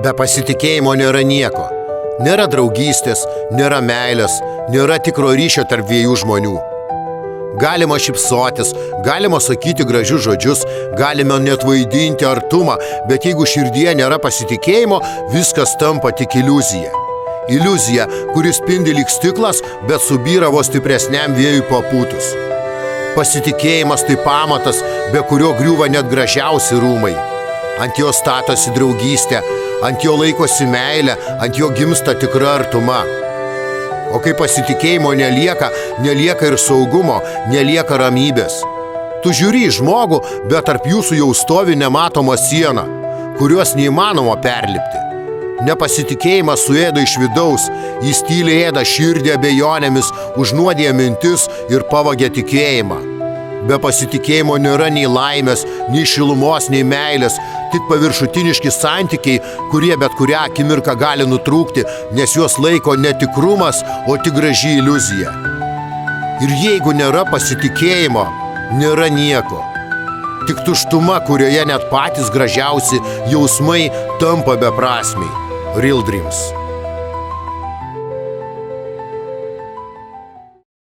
Be pasitikėjimo nėra nieko. Nėra draugystės, nėra meilės, nėra tikro ryšio tarp dviejų žmonių. Galima šypsotis, galima sakyti gražius žodžius, galime net vaidinti artumą, bet jeigu širdyje nėra pasitikėjimo, viskas tampa tik iliuzija. Iliuzija, kuris spindi lyg stiklas, bet subyra vos stipresniam vėjui papūtus. Pasitikėjimas tai pamatas, be kurio griūva net gražiausi rūmai. Ant jo statosi draugystė, ant jo laikosi meilė, ant jo gimsta tikra artuma. O kai pasitikėjimo nelieka ir saugumo, nelieka ramybės. Tu žiūri į žmogų, bet tarp jūsų jau stovi nematoma siena, kurios neįmanoma perlipti. Nepasitikėjimas suėda iš vidaus, jis tyliai ėda širdį abejonėmis, užnuodija mintis ir pavagia tikėjimą. Be pasitikėjimo nėra nei laimės, nei šilumos, nei meilės, tik paviršutiniški santykiai, kurie bet kurią akimirką gali nutrūkti, nes juos laiko ne tikrumas, o tik graži iliuzija. Ir jeigu nėra pasitikėjimo, nėra nieko. Tik tuštuma, kurioje net patys gražiausi jausmai tampa beprasmiai. Real Dreams.